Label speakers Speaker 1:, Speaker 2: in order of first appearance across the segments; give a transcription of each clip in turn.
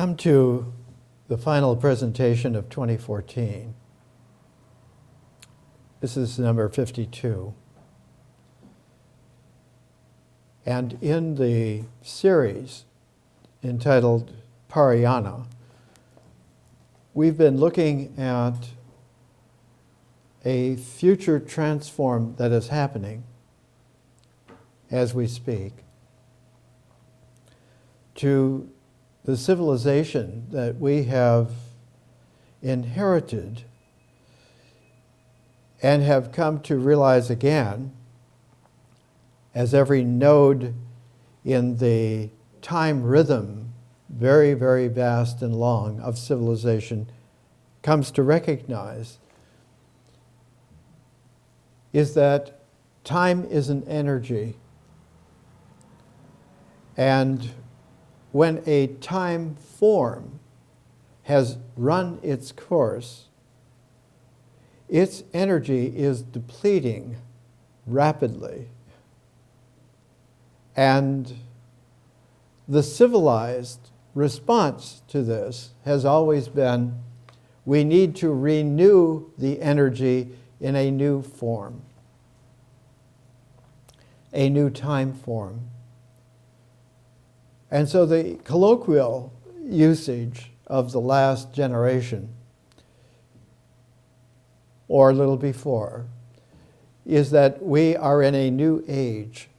Speaker 1: come to the final presentation of 2014. This is number 52. And in the series entitled Parayana, we've been looking at a future transform that is happening as we speak to the civilization that we have inherited and have come to realize again, as every node in the time rhythm, very, very vast and long, of civilization comes to recognize, is that time is an energy. And when a time form has run its course, its energy is depleting rapidly. And the civilized response to this has always been, we need to renew the energy in a new form, a new time form. And so the colloquial usage of the last generation, or a little before, is that we are in a new age.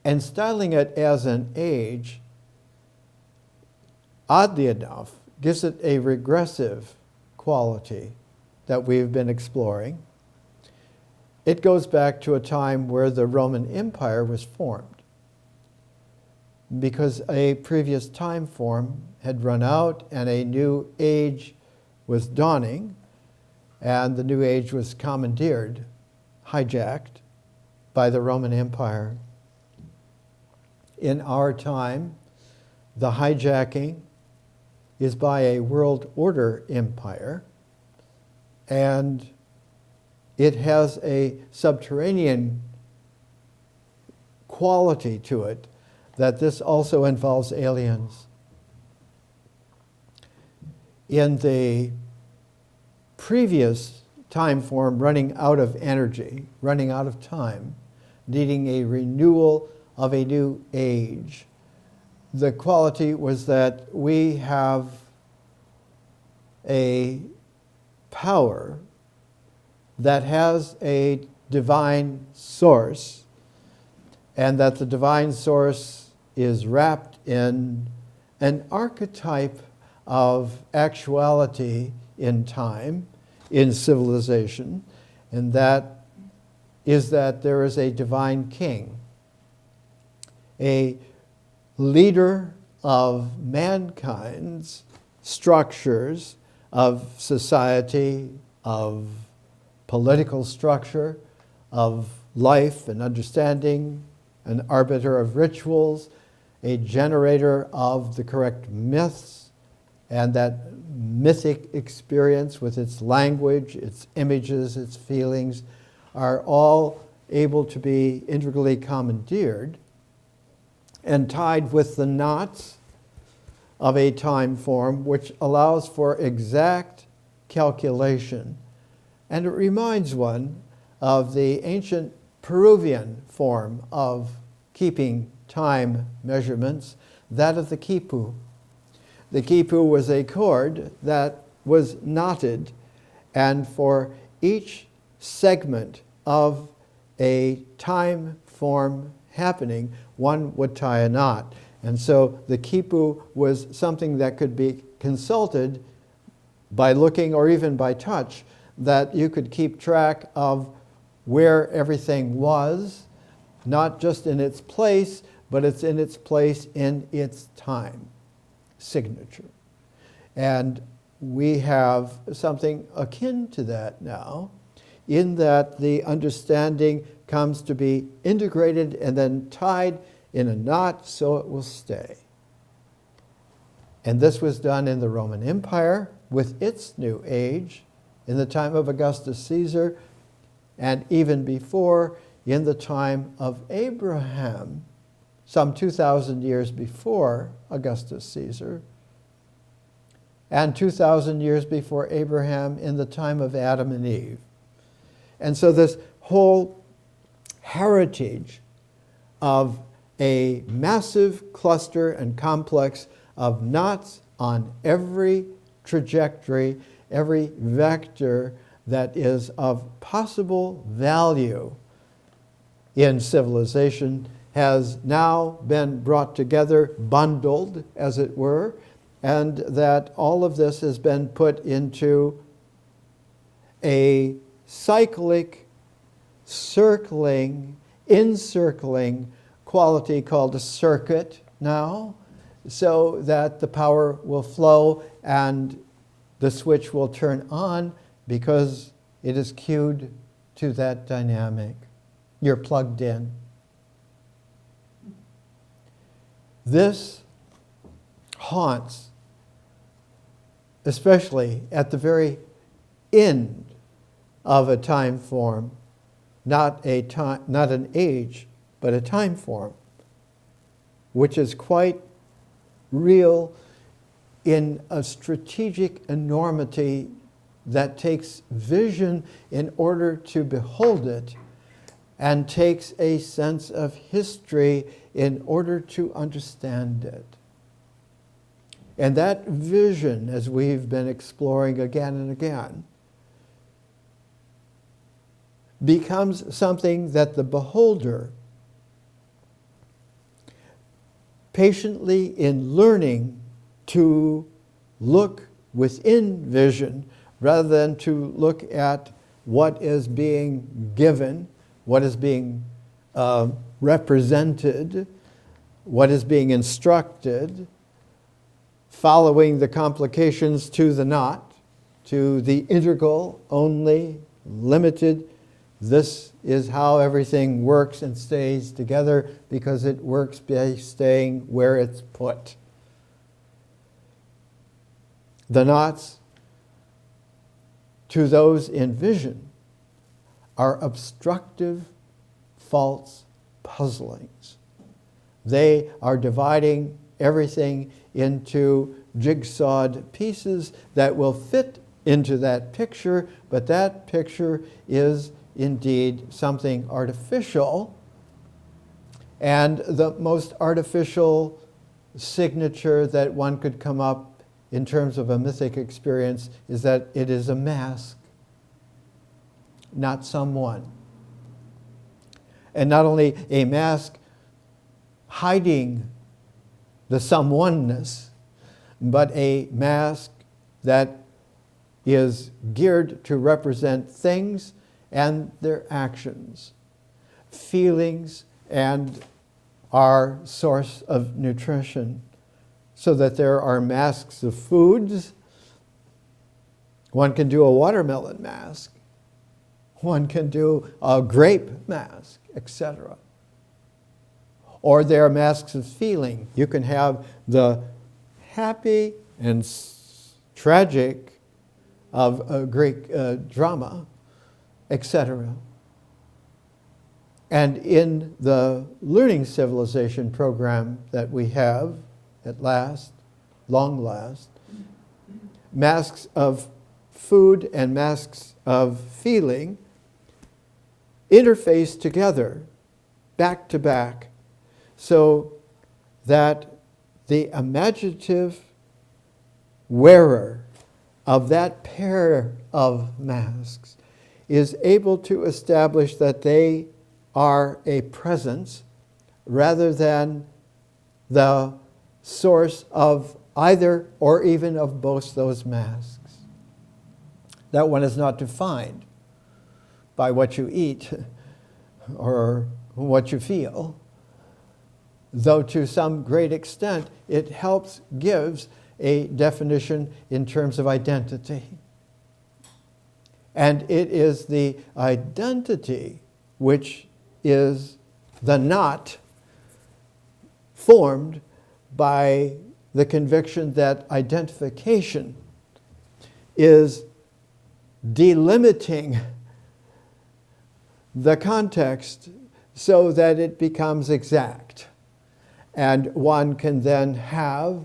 Speaker 1: And styling it as an age, oddly enough, gives it a regressive quality that we've been exploring. It goes back to a time where the Roman Empire was formed, because a previous time form had run out and a new age was dawning, and the new age was commandeered, hijacked by the Roman Empire. In our time, the hijacking is by a world order empire, and it has a subterranean quality to it that this also involves aliens. In the previous time form, running out of energy, running out of time, needing a renewal of a new age, the quality was that we have a power that has a divine source, and that the divine source is wrapped in an archetype of actuality in time, in civilization, and that is that there is a divine king, a leader of mankind's structures of society, of political structure, of life and understanding, an arbiter of rituals, a generator of the correct myths, and that mythic experience with its language, its images, its feelings, are all able to be integrally commandeered and tied with the knots of a time form which allows for exact calculation. And it reminds one of the ancient Peruvian form of keeping time measurements, that of the quipu. The quipu was a cord that was knotted, and for each segment of a time form happening, one would tie a knot. And so the quipu was something that could be consulted by looking or even by touch, that you could keep track of where everything was, not just in its place, but it's in its place in its time signature. And we have something akin to that now, in that the understanding comes to be integrated and then tied in a knot so it will stay. And this was done in the Roman Empire with its new age, in the time of Augustus Caesar, and even before, in the time of Abraham, some 2,000 years before Augustus Caesar, and 2,000 years before Abraham in the time of Adam and Eve. And so this whole heritage of a massive cluster and complex of knots on every trajectory, every vector that is of possible value in civilization has now been brought together, bundled, as it were, and that all of this has been put into a cyclic, circling, encircling quality called a circuit now, so that the power will flow and the switch will turn on because it is cued to that dynamic. You're plugged in. This haunts, especially at the very end of a time form, not an age, but a time form, which is quite real in a strategic enormity that takes vision in order to behold it, and takes a sense of history in order to understand it. And that vision, as we've been exploring again and again, becomes something that the beholder, patiently in learning to look within vision rather than to look at what is being given, what is being represented, what is being instructed, following the complications to the knot, to the integral only, limited. This is how everything works and stays together because it works by staying where it's put. The knots, to those in vision, are obstructive, false puzzlings. They are dividing everything into jigsawed pieces that will fit into that picture, but that picture is indeed something artificial, and the most artificial signature that one could come up in terms of a mythic experience is that it is a mask, not someone. And not only a mask hiding the someoneness, but a mask that is geared to represent things and their actions, feelings and our source of nutrition, so that there are masks of foods. One can do a watermelon mask. One can do a grape mask, etc. Or there are masks of feeling. You can have the happy and tragic of Greek drama, etc. And in the Learning Civilization program that we have, at last, long last, masks of food and masks of feeling interface together, back to back, so that the imaginative wearer of that pair of masks is able to establish that they are a presence rather than the source of either or even of both those masks. That one is not defined by what you eat or what you feel, though to some great extent it gives a definition in terms of identity. And it is the identity which is the knot formed by the conviction that identification is delimiting the context so that it becomes exact. And one can then have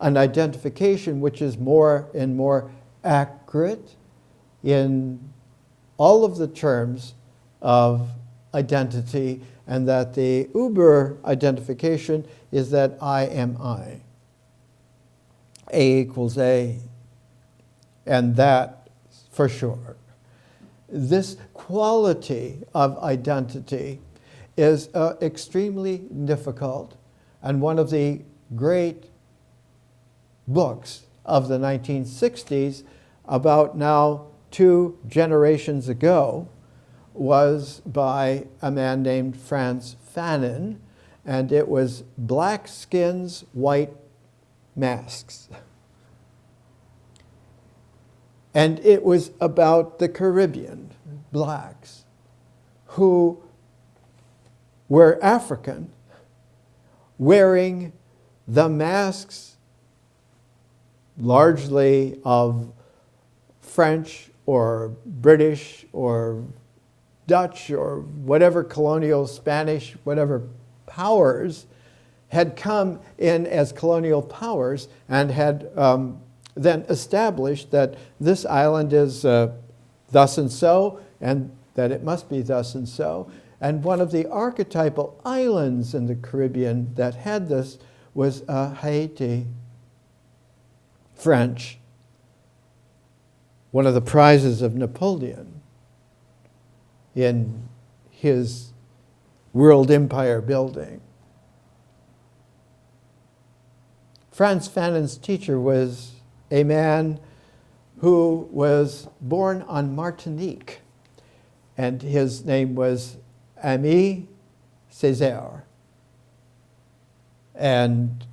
Speaker 1: an identification which is more and more accurate in all of the terms of identity, and that the uber identification is that I am I. A equals A, and that for sure. This quality of identity is extremely difficult, and one of the great books of the 1960s, about now 2 generations ago, was by a man named Frantz Fanon, and it was Black Skins, White Masks. And it was about the Caribbean blacks who were African, wearing the masks largely of French or British or Dutch or whatever colonial Spanish, whatever powers had come in as colonial powers and had then established that this island is thus and so, and that it must be thus and so. And one of the archetypal islands in the Caribbean that had this was Haiti, French, one of the prizes of Napoleon in his world empire building. Frantz Fanon's teacher was a man who was born on Martinique, and his name was Aimé Césaire. And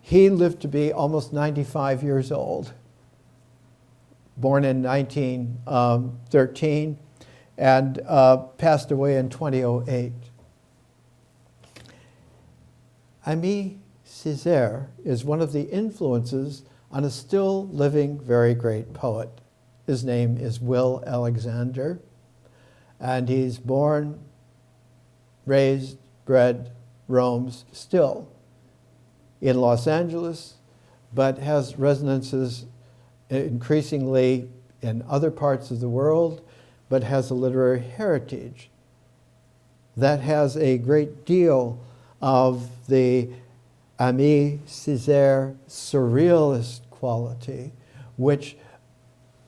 Speaker 1: he lived to be almost 95 years old, born in 1913, and passed away in 2008. Aimé Césaire is one of the influences on a still living very great poet. His name is Will Alexander, and he's born, raised, bred, roams still in Los Angeles, but has resonances increasingly in other parts of the world, but has a literary heritage that has a great deal of the Aimé Césaire surrealist quality, which,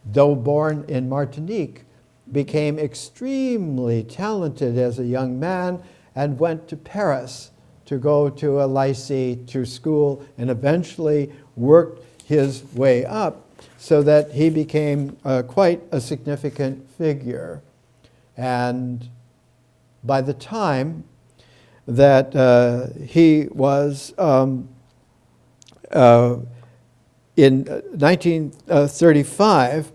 Speaker 1: though born in Martinique, became extremely talented as a young man and went to Paris to go to a lycée, to school, and eventually worked his way up so that he became quite a significant figure. And by the time that he was in 1935,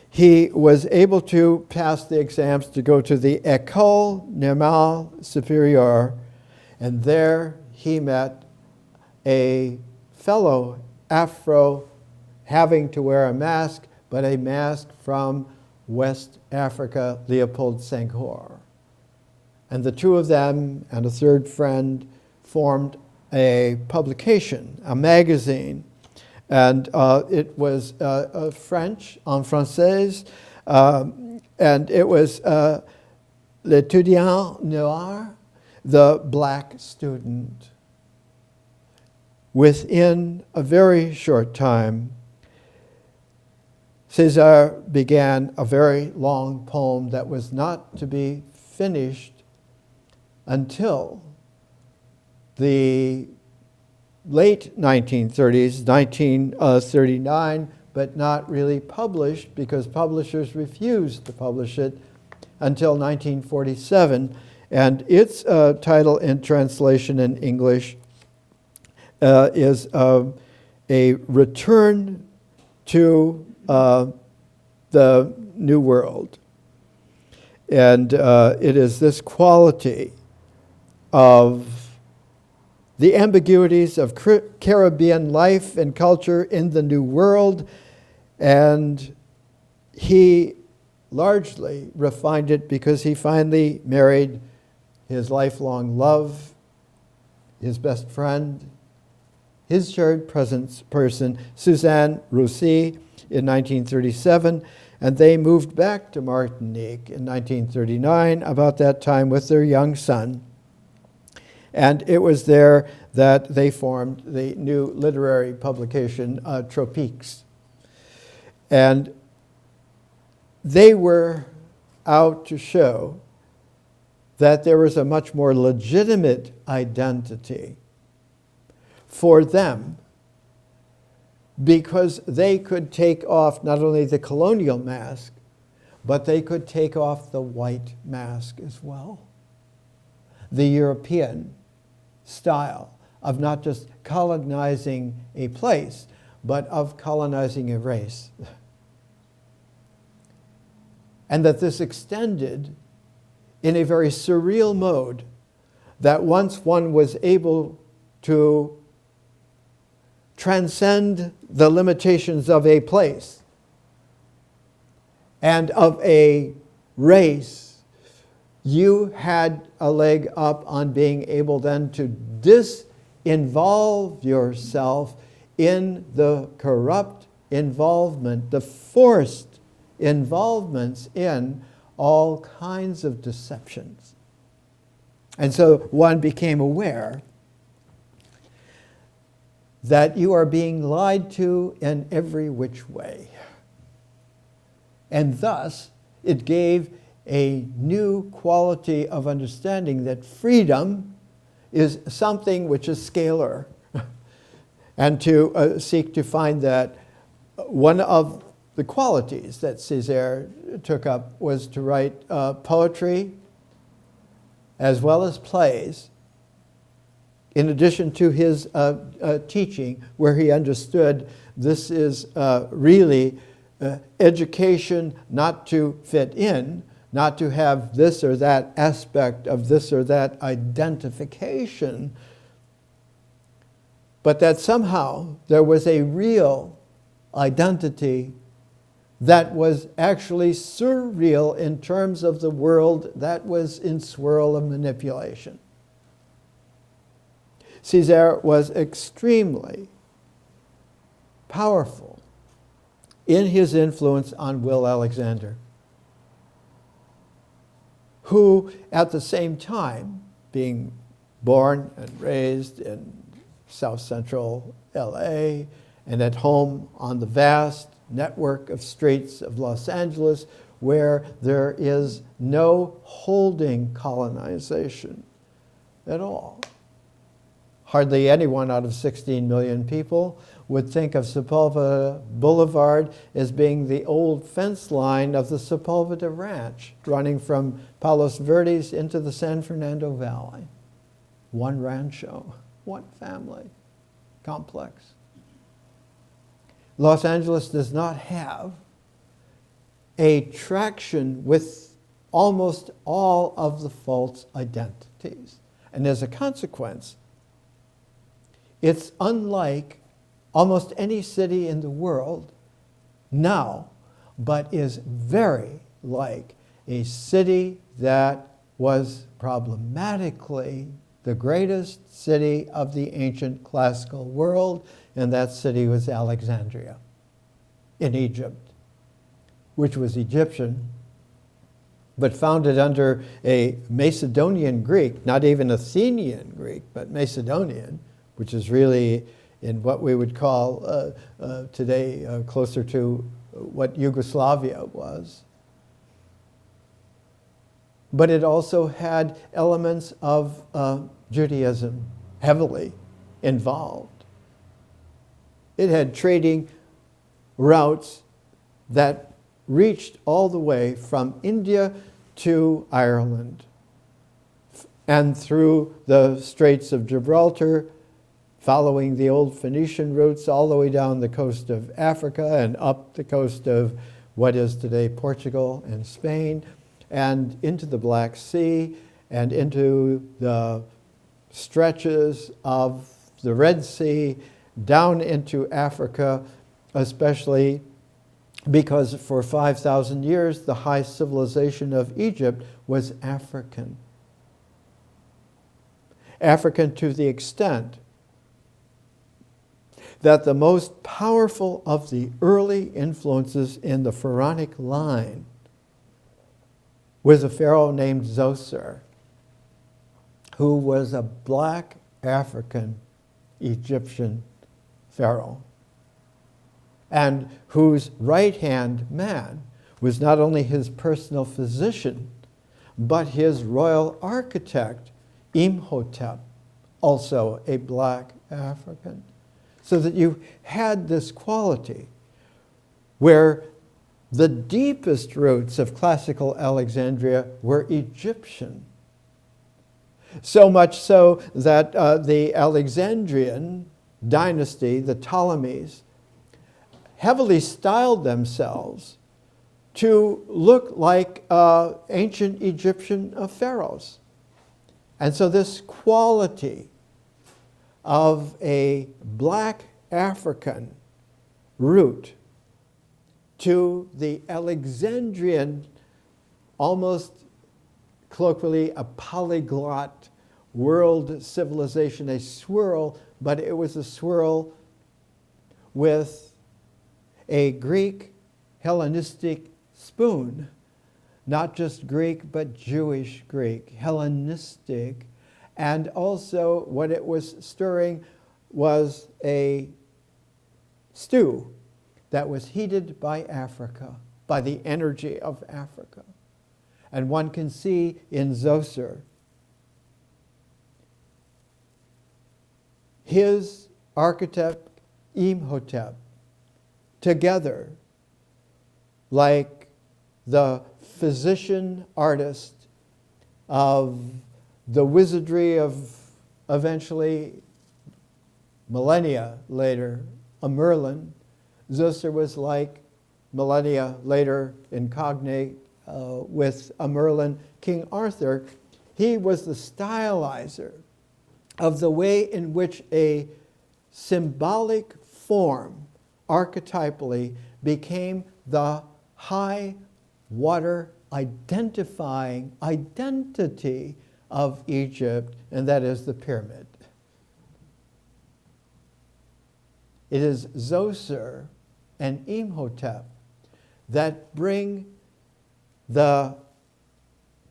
Speaker 1: he was able to pass the exams to go to the École Normale Supérieure, and there he met a fellow Afro having to wear a mask, but a mask from West Africa, Leopold Senghor. And the two of them and a third friend formed a publication, a magazine, and it was French, en français, and it was L'étudiant noir, the black student. Within a very short time, Césaire began a very long poem that was not to be finished until the late 1930s, 1939, but not really published because publishers refused to publish it until 1947. And its title in translation in English is A Return to the New World. And it is this quality of the ambiguities of Caribbean life and culture in the New World, and he largely refined it because he finally married his lifelong love his best friend, his shared person, Suzanne Roussy, in 1937, and they moved back to Martinique in 1939, about that time with their young son. And it was there that they formed the new literary publication, Tropiques. And they were out to show that there was a much more legitimate identity for them, because they could take off not only the colonial mask, but they could take off the white mask as well. The European style of not just colonizing a place, but of colonizing a race. And that this extended in a very surreal mode, that once one was able to transcend the limitations of a place and of a race, you had a leg up on being able then to disinvolve yourself in the corrupt involvement, the forced involvements in all kinds of deceptions. And so one became aware that you are being lied to in every which way. And thus, it gave a new quality of understanding that freedom is something which is scalar. And to seek to find that one of the qualities that Césaire took up was to write poetry as well as plays, in addition to his teaching, where he understood this is really education not to fit in, not to have this or that aspect of this or that identification, but that somehow there was a real identity that was actually surreal in terms of the world that was in swirl of manipulation. Césaire was extremely powerful in his influence on Will Alexander, who at the same time, being born and raised in South Central LA and at home on the vast network of streets of Los Angeles, where there is no holding colonization at all. Hardly anyone out of 16 million people would think of Sepulveda Boulevard as being the old fence line of the Sepulveda Ranch, running from Palos Verdes into the San Fernando Valley. One rancho, one family complex. Los Angeles does not have a traction with almost all of the false identities. And as a consequence, it's unlike almost any city in the world now, but is very like a city that was problematically the greatest city of the ancient classical world, and that city was Alexandria in Egypt, which was Egyptian, but founded under a Macedonian Greek, not even Athenian Greek, but Macedonian, which is really in what we would call today closer to what Yugoslavia was. But it also had elements of Judaism heavily involved. It had trading routes that reached all the way from India to Ireland and through the Straits of Gibraltar, following the old Phoenician routes all the way down the coast of Africa and up the coast of what is today Portugal and Spain, and into the Black Sea and into the stretches of the Red Sea, down into Africa, especially because for 5,000 years the high civilization of Egypt was African. African to the extent that the most powerful of the early influences in the pharaonic line was a pharaoh named Zoser, who was a black African Egyptian pharaoh, and whose right-hand man was not only his personal physician, but his royal architect, Imhotep, also a black African. So that you had this quality where the deepest roots of classical Alexandria were Egyptian. So much so that the Alexandrian dynasty, the Ptolemies, heavily styled themselves to look like ancient Egyptian pharaohs. And so this quality of a black African root to the Alexandrian, almost colloquially a polyglot world civilization, a swirl, but it was a swirl with a Greek Hellenistic spoon, not just Greek, but Jewish Greek, Hellenistic. And also what it was stirring was a stew that was heated by Africa, by the energy of Africa. And one can see in Zoser his architect Imhotep together like the physician artist of the wizardry of eventually millennia later, a Merlin. Zoser was like millennia later incognate with a Merlin, King Arthur. He was the stylizer of the way in which a symbolic form archetypally became the high water identifying identity of Egypt, and that is the pyramid. It is Zoser and Imhotep that bring the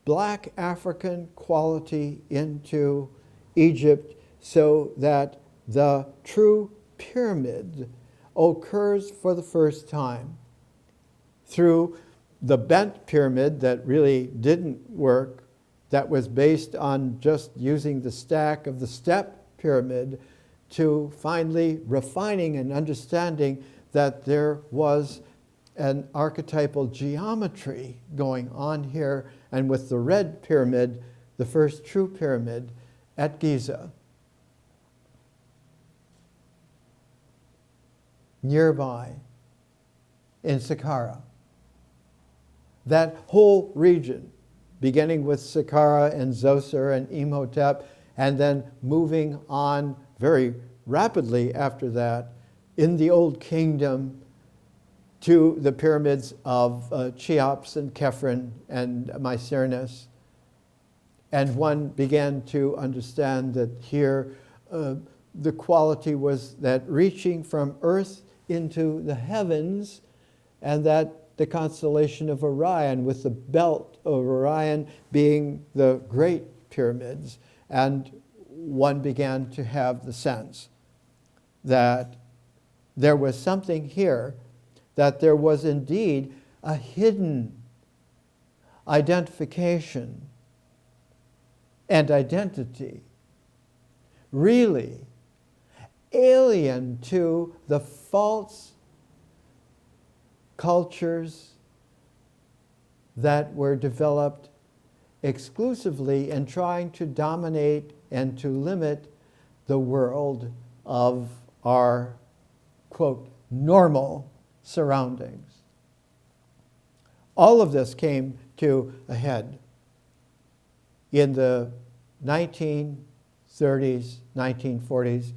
Speaker 1: black African quality into Egypt so that the true pyramid occurs for the first time through the bent pyramid that really didn't work, that was based on just using the stack of the step pyramid, to finally refining and understanding that there was an archetypal geometry going on here, and with the red pyramid, the first true pyramid at Giza. Nearby in Saqqara. That whole region, beginning with Saqqara and Zoser and Imhotep, and then moving on very rapidly after that in the Old Kingdom to the pyramids of Cheops and Kefran and Mycerinus. And one began to understand that here the quality was that reaching from earth into the heavens, and that the constellation of Orion, with the belt of Orion being the great pyramids. And one began to have the sense that there was something here, that there was indeed a hidden identification and identity, really alien to the false cultures that were developed exclusively in trying to dominate and to limit the world of our, quote, normal surroundings. All of this came to a head in the 1930s, 1940s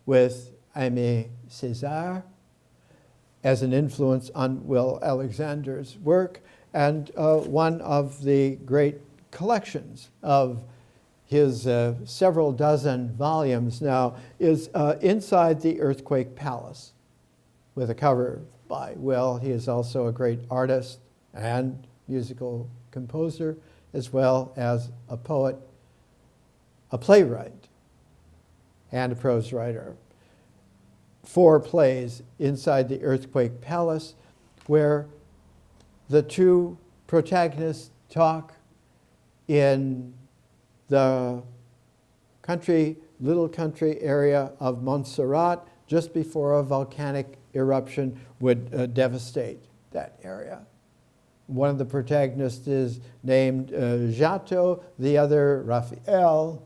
Speaker 1: with Aimé Césaire as an influence on Will Alexander's work, and one of the great collections of his several dozen volumes now, is Inside the Earthquake Palace, with a cover by Will. He is also a great artist and musical composer, as well as a poet, a playwright, and a prose writer. 4 plays, Inside the Earthquake Palace, where the 2 protagonists talk in the little country area of Montserrat just before a volcanic eruption would devastate that area. One of the protagonists is named Giotto, the other Raphael,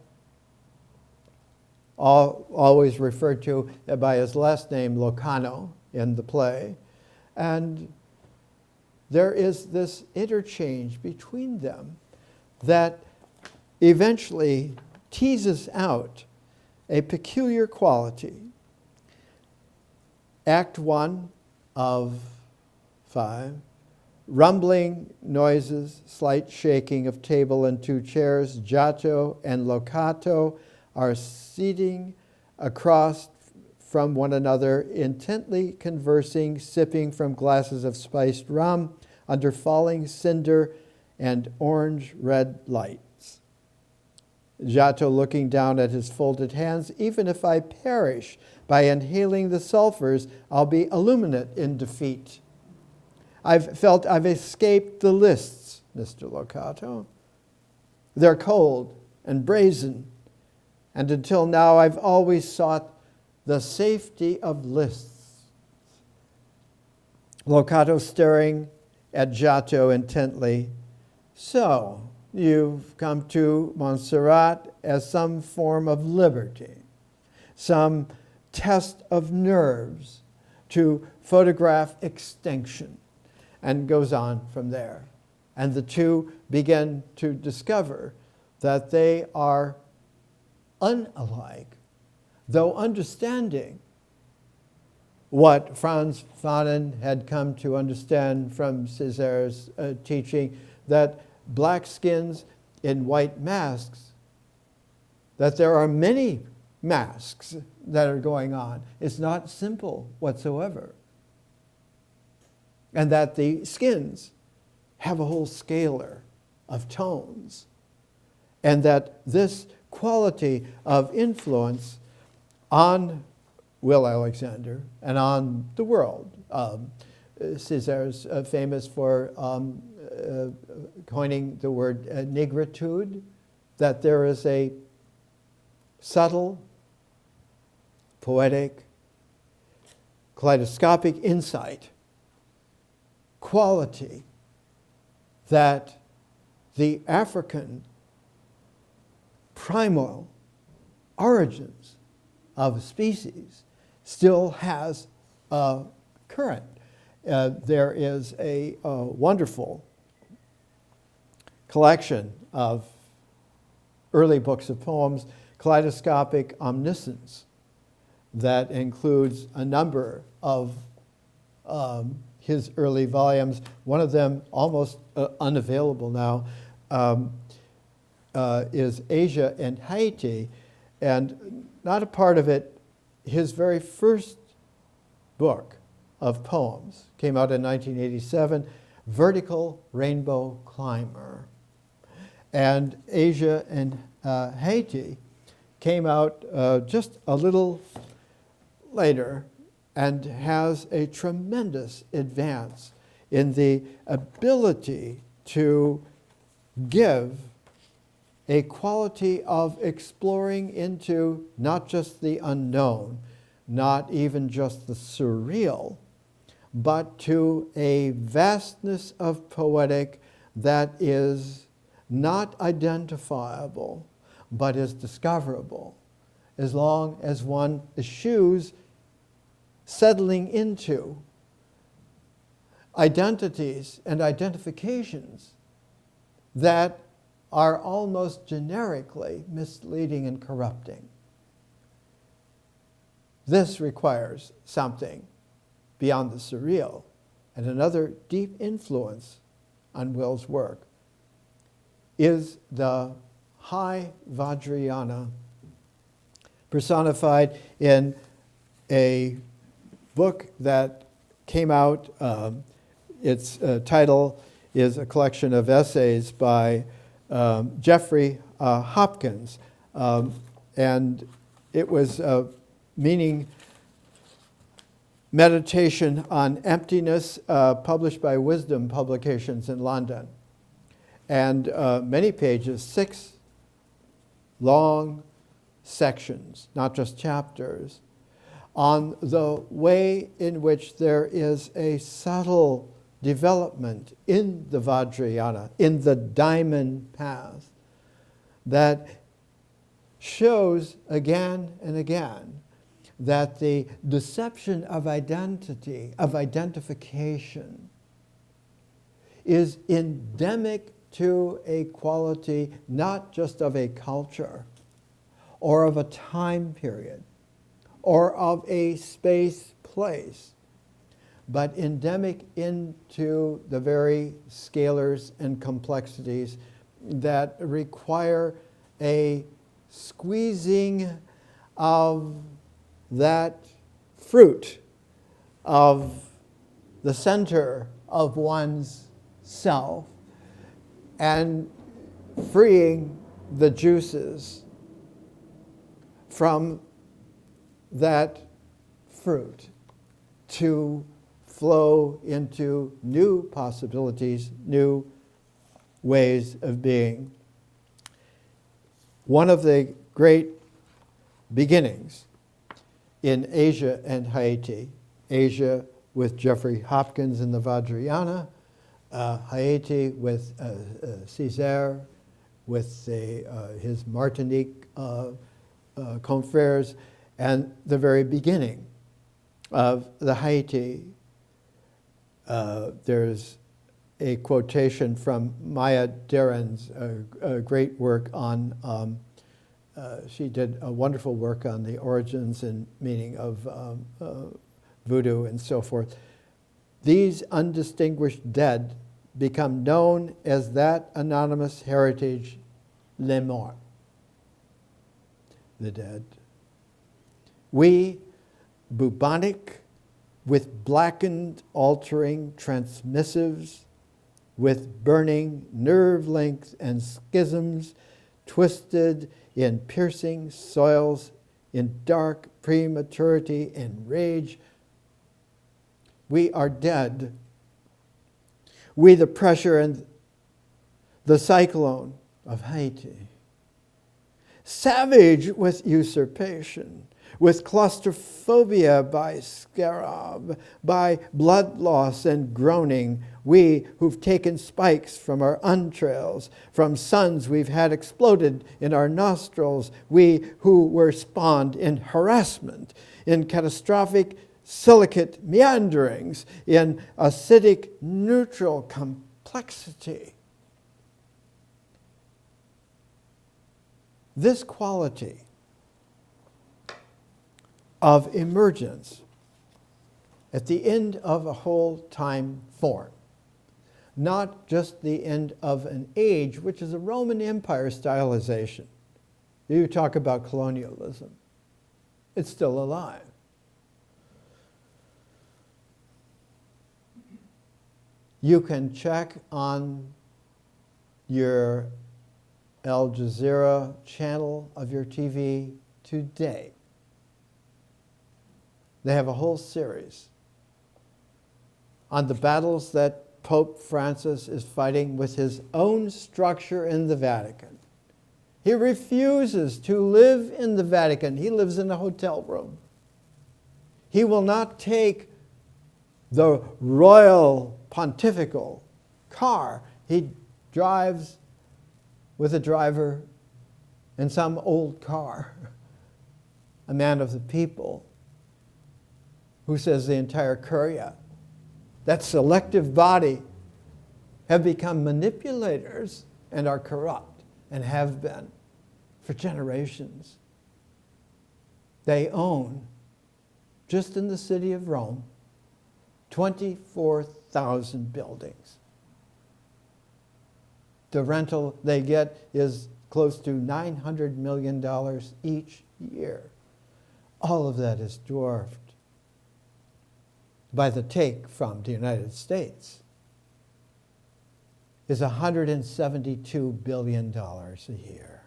Speaker 1: always referred to by his last name, Locano, in the play. And there is this interchange between them that eventually teases out a peculiar quality. Act 1 of 5, rumbling noises, slight shaking of table and 2 chairs. Giotto and Locato are seating across from one another, intently conversing, sipping from glasses of spiced rum under falling cinder and orange-red lights. Giotto looking down at his folded hands, even if I perish by inhaling the sulfurs, I'll be illuminate in defeat. I've felt I've escaped the lists, Mr. Locato. They're cold and brazen, and until now I've always sought the safety of lists. Locato staring at Giotto intently. So, you've come to Montserrat as some form of liberty, some test of nerves to photograph extinction, and goes on from there. And the 2 begin to discover that they are unalike, though understanding what Franz Fanon had come to understand from Césaire's teaching, that black skins in white masks, that there are many masks that are going on. It's not simple whatsoever. And that the skins have a whole scalar of tones. And that this quality of influence on Will Alexander and on the world. Césaire's famous for coining the word negritude, that there is a subtle, poetic, kaleidoscopic insight, quality that the African primal origins of species still has a current. There is a wonderful collection of early books of poems, Kaleidoscopic Omniscience, that includes a number of his early volumes. One of them, almost unavailable now, is Asia and Haiti, and not a part of it, his very first book of poems came out in 1987, Vertical Rainbow Climber. And Asia and Haiti came out just a little later and has a tremendous advance in the ability to give a quality of exploring into not just the unknown, not even just the surreal, but to a vastness of poetic that is not identifiable, but is discoverable, as long as one eschews settling into identities and identifications that are almost generically misleading and corrupting. This requires something beyond the surreal, and another deep influence on Will's work is the High Vajrayana, personified in a book that came out. Its title is a collection of essays by Jeffrey Hopkins. And it was meaning meditation on emptiness, published by Wisdom Publications in London. And many pages, 6 long sections, not just chapters, on the way in which there is a subtle development in the Vajrayana, in the diamond path, that shows again and again that the deception of identity, of identification, is endemic to a quality not just of a culture or of a time period or of a space, place, but endemic into the very scalars and complexities that require a squeezing of that fruit of the center of one's self and freeing the juices from that fruit to flow into new possibilities, new ways of being. One of the great beginnings in Asia and Haiti, Asia with Jeffrey Hopkins in the Vajrayana, Haiti with Césaire, with his Martinique confrères, and the very beginning of the Haiti. There's a quotation from Maya Deren's great work on, she did a wonderful work on the origins and meaning of voodoo and so forth. These undistinguished dead become known as that anonymous heritage, les morts, the dead. We, bubonic, with blackened, altering transmissives, with burning nerve links and schisms, twisted in piercing soils, in dark prematurity and rage. We are dead. We, the pressure and the cyclone of Haiti. Savage with usurpation, with claustrophobia by scarab, by blood loss and groaning, we who've taken spikes from our entrails, from suns we've had exploded in our nostrils, we who were spawned in harassment, in catastrophic silicate meanderings, in acidic neutral complexity. This quality of emergence at the end of a whole time form, not just the end of an age, which is a Roman Empire stylization. You talk about colonialism. It's still alive. You can check on your Al Jazeera channel of your TV today. They have a whole series on the battles that Pope Francis is fighting with his own structure in the Vatican. He refuses to live in the Vatican. He lives in a hotel room. He will not take the royal pontifical car. He drives with a driver in some old car, a man of the people, who says the entire curia, that selective body, have become manipulators and are corrupt and have been for generations. They own, just in the city of Rome, 24,000 buildings. The rental they get is close to $900 million each year. All of that is dwarfed by the take from the United States. Is $172 billion a year.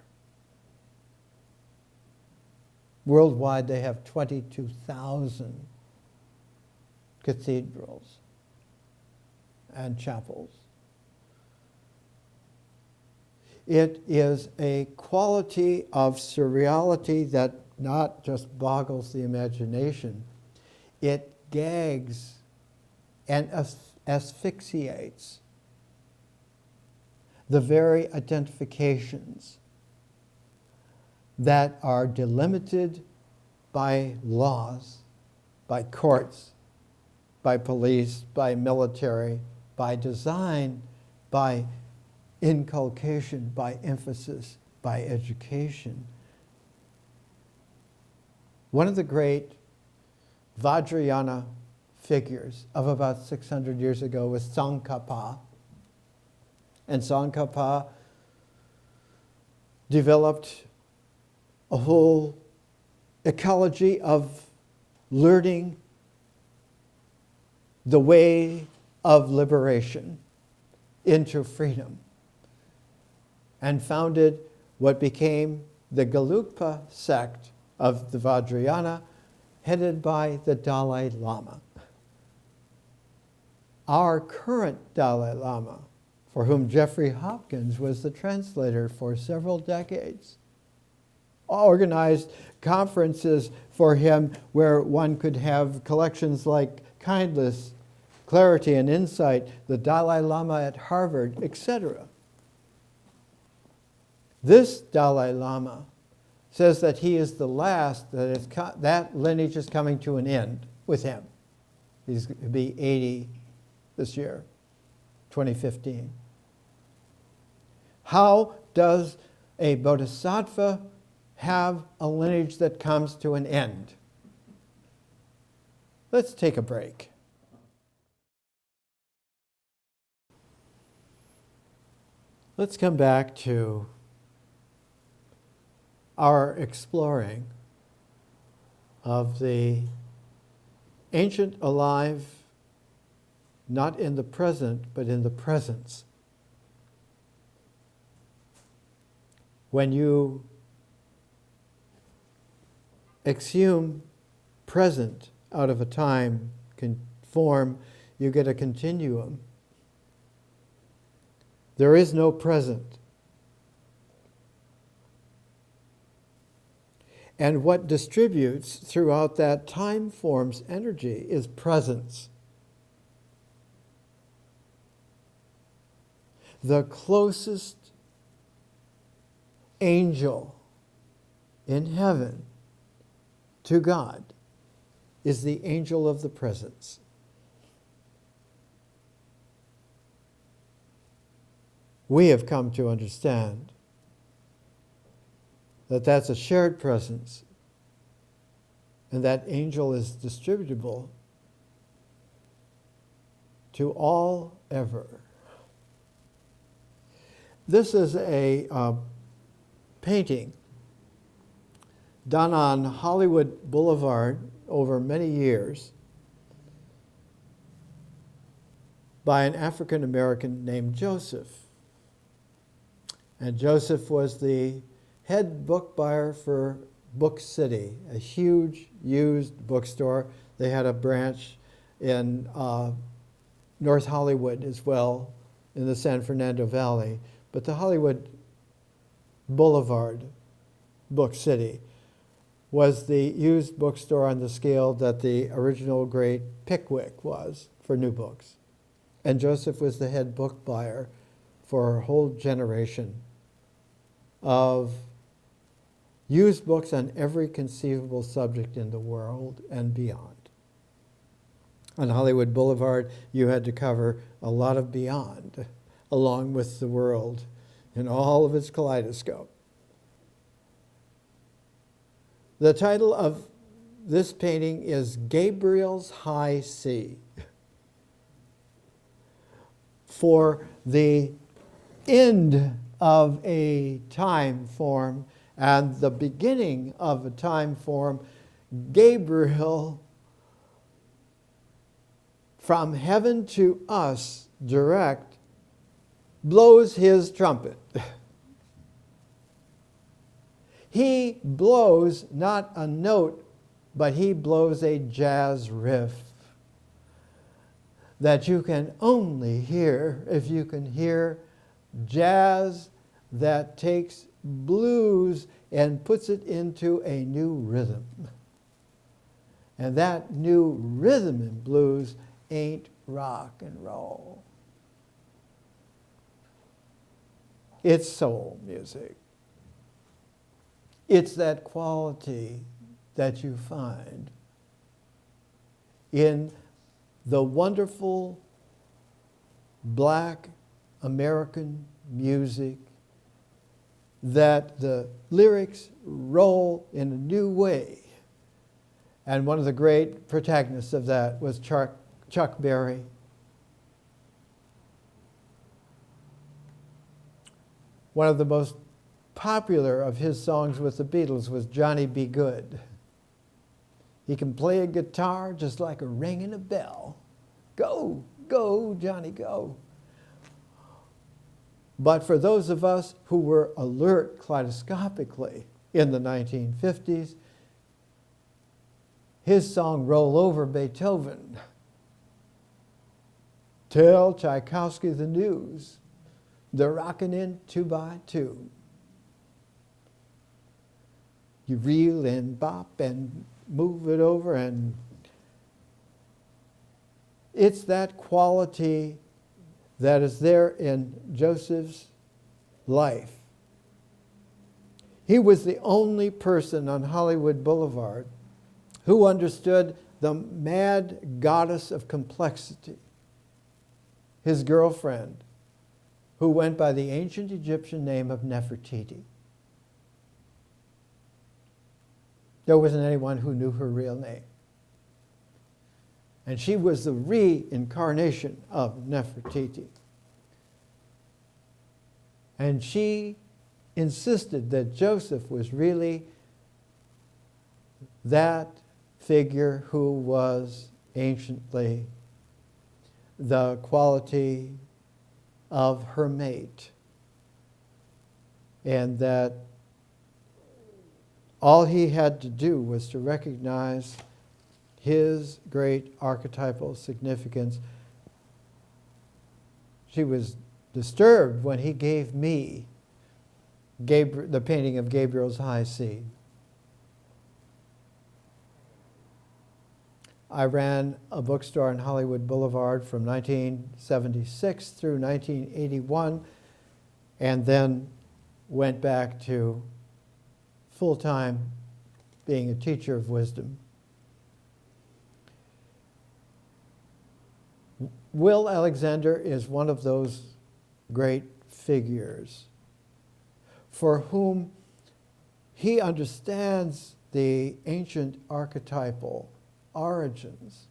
Speaker 1: Worldwide, they have 22,000 cathedrals and chapels. It is a quality of surreality that not just boggles the imagination, it gags and asphyxiates the very identifications that are delimited by laws, by courts, by police, by military, by design, by inculcation, by emphasis, by education. One of the great Vajrayana figures of about 600 years ago was Tsongkhapa. And Tsongkhapa developed a whole ecology of learning the way of liberation into freedom, and founded what became the Gelugpa sect of the Vajrayana, headed by the Dalai Lama. Our current Dalai Lama, for whom Jeffrey Hopkins was the translator for several decades, organized conferences for him where one could have collections like Kindness, Clarity, and Insight, the Dalai Lama at Harvard, etc. This Dalai Lama says that he is the last, that lineage is coming to an end with him. He's going to be 80 this year, 2015. How does a bodhisattva have a lineage that comes to an end? Let's take a break. Let's come back to our exploring of the ancient alive, not in the present, but in the presence. When you exhume present out of a time form, you get a continuum. There is no present. And what distributes throughout that time form's energy is presence. The closest angel in heaven to God is the angel of the presence. We have come to understand that that's a shared presence, and that angel is distributable to all ever. This is a painting done on Hollywood Boulevard over many years by an African American named Joseph. And Joseph was the head book buyer for Book City, a huge used bookstore. They had a branch in North Hollywood as well, in the San Fernando Valley. But the Hollywood Boulevard Book City was the used bookstore on the scale that the original great Pickwick was for new books. And Joseph was the head book buyer for a whole generation of used books on every conceivable subject in the world and beyond. On Hollywood Boulevard, you had to cover a lot of beyond, along with the world in all of its kaleidoscope. The title of this painting is Gabriel's High C. For the end of a time form and the beginning of a time form, Gabriel, from heaven to us direct, blows his trumpet. He blows not a note, but he blows a jazz riff that you can only hear if you can hear jazz that takes blues and puts it into a new rhythm. And that new rhythm in blues ain't rock and roll. It's soul music. It's that quality that you find in the wonderful black American music, that the lyrics roll in a new way. And one of the great protagonists of that was Chuck Berry. One of the most popular of his songs with the Beatles was Johnny Be Good. He can play a guitar just like a ringing a bell. Go, go, Johnny, go. But for those of us who were alert kaleidoscopically in the 1950s, his song Roll Over Beethoven, Tell Tchaikovsky the News, they're rocking in 2 by 2. You reel and bop and move it over, and it's that quality that is there in Joseph's life. He was the only person on Hollywood Boulevard who understood the mad goddess of complexity, his girlfriend, who went by the ancient Egyptian name of Nefertiti. There wasn't anyone who knew her real name. And she was the reincarnation of Nefertiti. And she insisted that Joseph was really that figure who was anciently the quality of her mate. And that all he had to do was to recognize his great archetypal significance. She was disturbed when he gave me the painting of Gabriel's High C. I ran a bookstore on Hollywood Boulevard from 1976 through 1981, and then went back to full-time being a teacher of wisdom. Will Alexander is one of those great figures for whom he understands the ancient archetypal origins,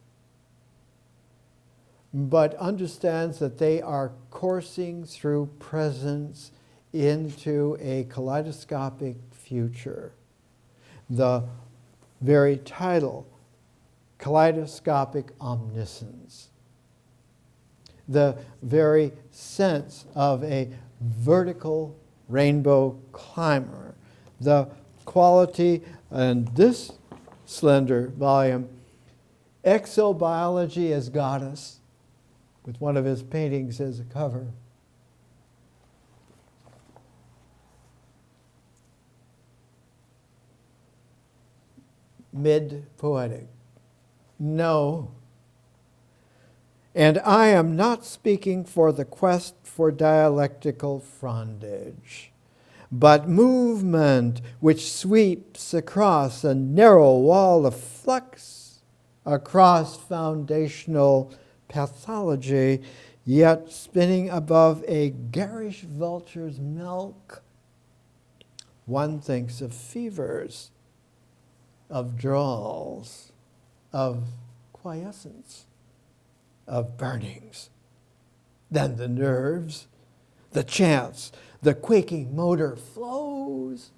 Speaker 1: but understands that they are coursing through presence into a kaleidoscopic future. The very title, kaleidoscopic omniscience. The very sense of a vertical rainbow climber. The quality in this slender volume, exobiology as goddess, with one of his paintings as a cover. Mid-poetic. No. And I am not speaking for the quest for dialectical frondage, but movement which sweeps across a narrow wall of flux, across foundational pathology, yet spinning above a garish vulture's milk. One thinks of fevers, of drawls, of quiescence, of burnings. Then the nerves, the chants, the quaking motor flows.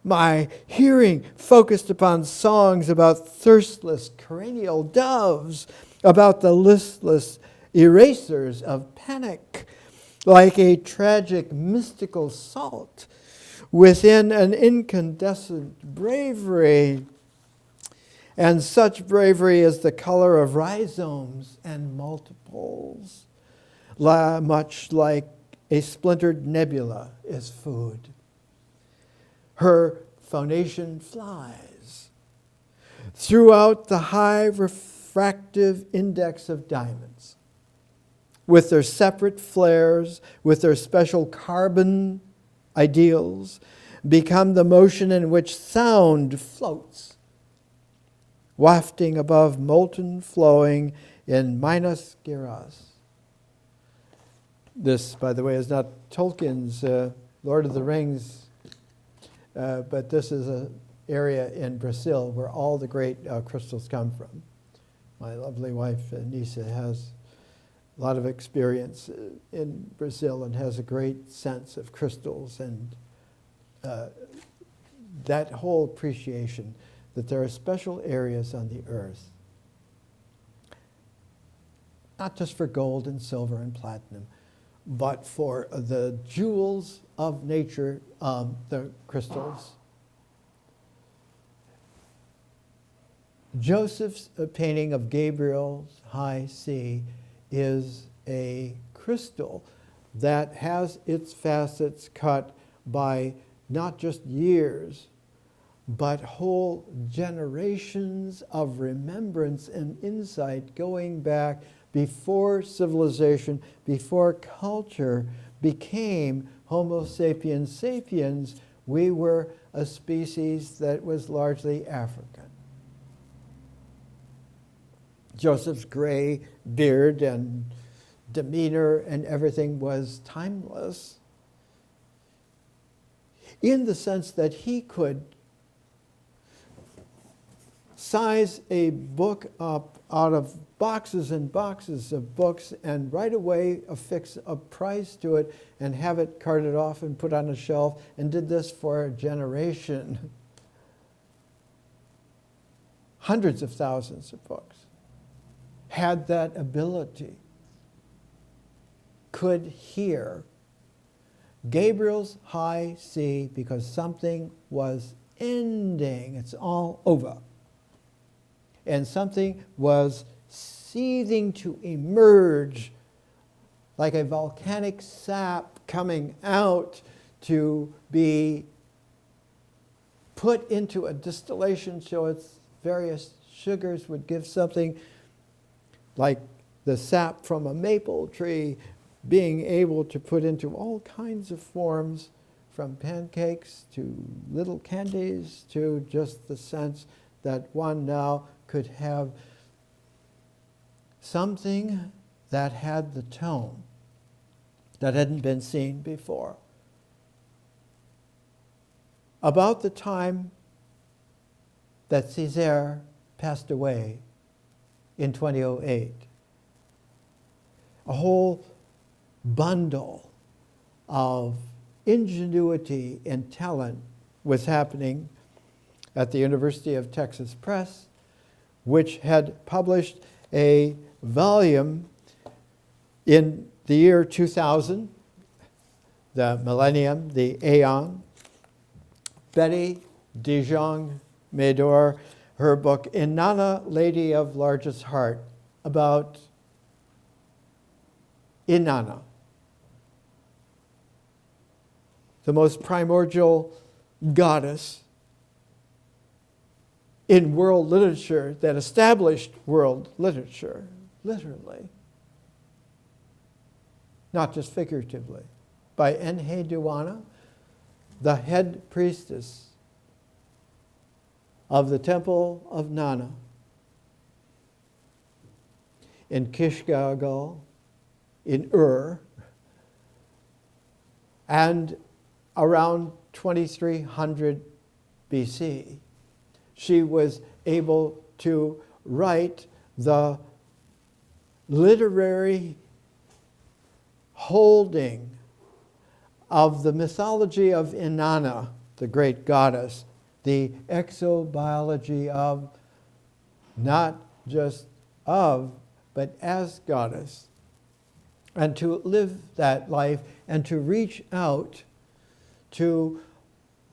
Speaker 1: My hearing focused upon songs about thirstless cranial doves, about the listless erasers of panic, like a tragic mystical salt within an incandescent bravery. And such bravery is the color of rhizomes and multiples, much like a splintered nebula is food. Her phonation flies throughout the high refractive index of diamonds, with their separate flares, with their special carbon ideals, become the motion in which sound floats, wafting above molten flowing in Minas Gerais. This, by the way, is not Tolkien's Lord of the Rings, but this is an area in Brazil where all the great crystals come from. My lovely wife, Nisa, has a lot of experience in Brazil and has a great sense of crystals and that whole appreciation that there are special areas on the earth, not just for gold and silver and platinum, but for the jewels of nature, the crystals. Joseph's painting of Gabriel's high C is a crystal that has its facets cut by not just years, but whole generations of remembrance and insight going back before civilization, before culture became Homo sapiens sapiens. We were a species that was largely African. Joseph's gray beard and demeanor and everything was timeless in the sense that he could size a book up out of boxes and boxes of books and right away affix a price to it and have it carted off and put on a shelf, and did this for a generation. Hundreds of thousands of books. Had that ability. Could hear Gabriel's high C because something was ending. It's all over. And something was seething to emerge like a volcanic sap coming out to be put into a distillation so its various sugars would give something like the sap from a maple tree being able to put into all kinds of forms, from pancakes to little candies to just the sense that one now could have something that had the tone that hadn't been seen before. About the time that Césaire passed away in 2008, a whole bundle of ingenuity and talent was happening at the University of Texas Press, which had published a volume in the year 2000, the millennium, the aeon. Betty DeJong Medor, her book Inanna, Lady of Largest Heart, about Inanna, the most primordial goddess in world literature that established world literature, literally, not just figuratively, by Enheduanna, the head priestess of the temple of Nana in Kishgalgal, in Ur, and around 2300 BC. She was able to write the literary holding of the mythology of Inanna, the great goddess, the exobiology of, not just of, but as goddess, and to live that life and to reach out to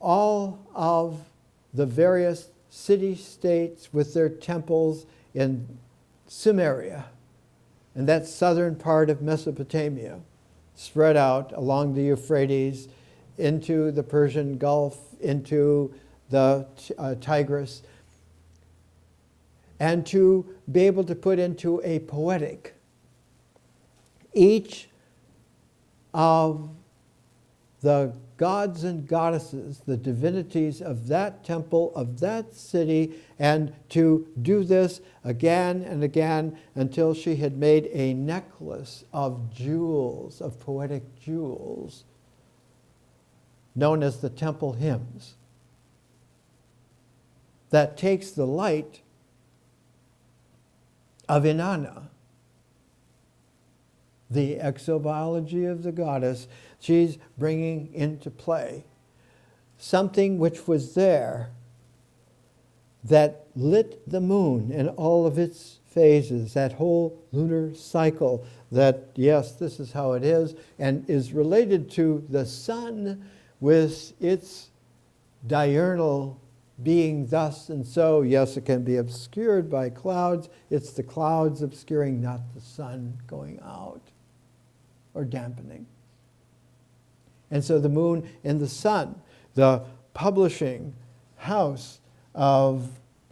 Speaker 1: all of the various city-states with their temples in Sumeria, and that southern part of Mesopotamia, spread out along the Euphrates into the Persian Gulf, into the Tigris, and to be able to put into a poetic each of the gods and goddesses, the divinities of that temple, of that city, and to do this again and again until she had made a necklace of jewels, of poetic jewels, known as the temple hymns, that takes the light of Inanna, the exobiology of the goddess. She's bringing into play something which was there that lit the moon in all of its phases, that whole lunar cycle, that, yes, this is how it is, and is related to the sun with its diurnal being thus and so. Yes, it can be obscured by clouds. It's the clouds obscuring, not the sun going out or dampening. And so the moon and the sun, the publishing house of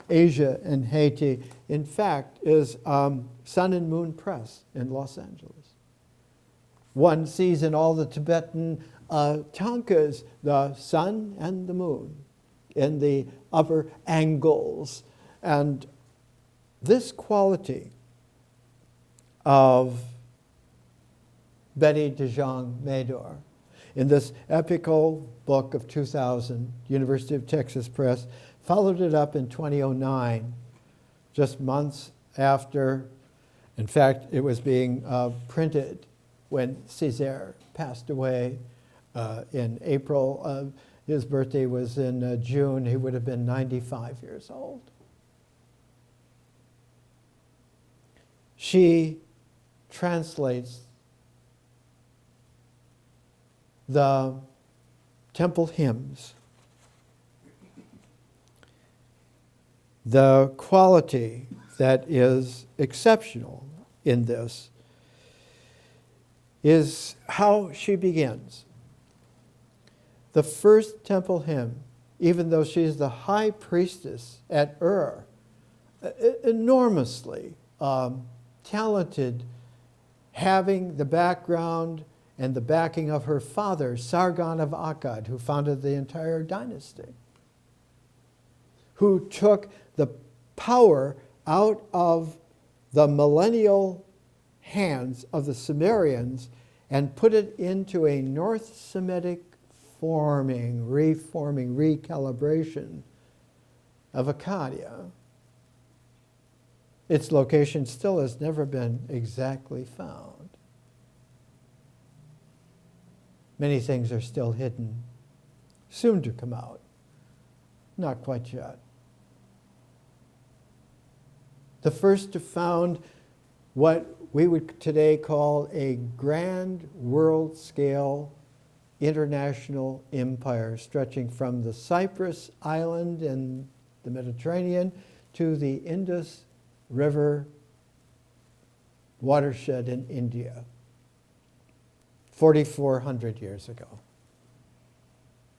Speaker 1: Asia and Haiti, in fact, is Sun and Moon Press in Los Angeles. One sees in all the Tibetan tankas the sun and the moon in the upper angles. And this quality of Betty DeJong Mador, in this epical book of 2000, University of Texas Press, followed it up in 2009, just months after, in fact, it was being printed when Césaire passed away in April. His birthday was in June. He would have been 95 years old. She translates the temple hymns. The quality that is exceptional in this is how she begins. The first temple hymn, even though she is the high priestess at Ur, enormously talented, having the background and the backing of her father, Sargon of Akkad, who founded the entire dynasty, who took the power out of the millennial hands of the Sumerians and put it into a North Semitic reforming, recalibration of Akkadian. Its location still has never been exactly found. Many things are still hidden, soon to come out. Not quite yet. The first to found what we would today call a grand world-scale international empire, stretching from the Cyprus island in the Mediterranean to the Indus River watershed in India, 4,400 years ago.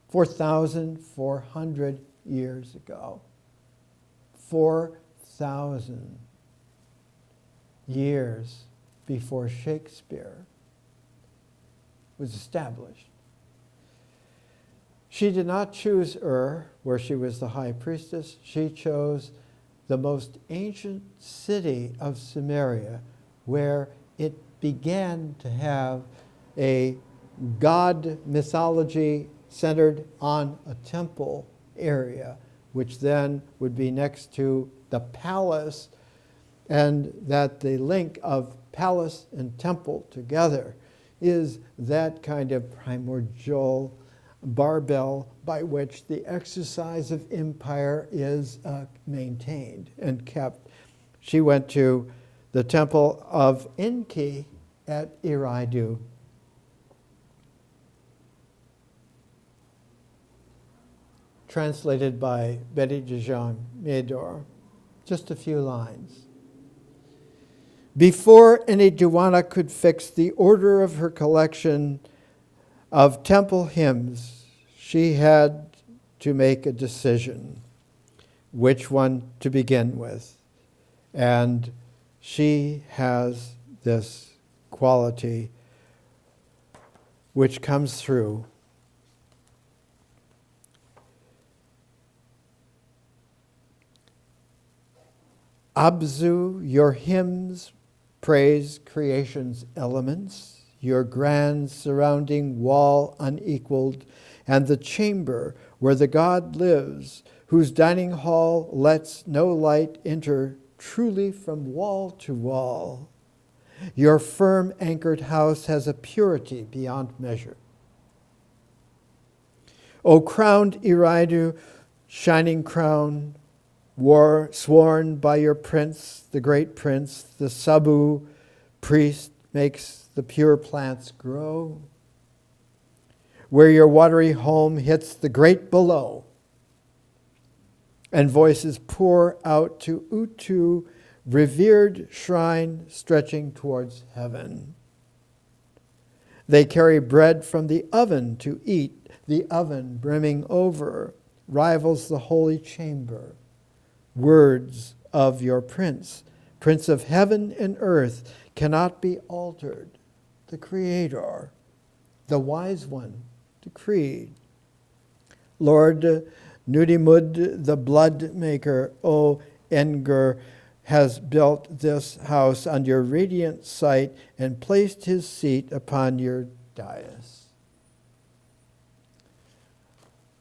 Speaker 1: 4,400 years ago. 4,000 years before Shakespeare was established. She did not choose Ur, where she was the high priestess. She chose the most ancient city of Sumeria, where it began to have a god mythology centered on a temple area, which then would be next to the palace, and that the link of palace and temple together is that kind of primordial barbell by which the exercise of empire is maintained and kept. She went to the temple of Enki at Eridu. Translated by Betty DeJong Medor. Just a few lines. Before any Duana could fix the order of her collection of temple hymns, she had to make a decision which one to begin with. And she has this quality which comes through. Abzu, your hymns praise creation's elements, your grand surrounding wall unequaled, and the chamber where the God lives, whose dining hall lets no light enter truly from wall to wall. Your firm anchored house has a purity beyond measure. O crowned Eridu, shining crown, sworn by your prince, the great prince, the Sabu priest makes the pure plants grow. Where your watery home hits the great below, and voices pour out to Utu, revered shrine stretching towards heaven. They carry bread from the oven to eat, the oven brimming over, rivals the holy chamber. Words of your prince, prince of heaven and earth, cannot be altered. The creator, the wise one, decreed. Lord Nudimud, the blood maker, O Enger, has built this house on your radiant site and placed his seat upon your dais.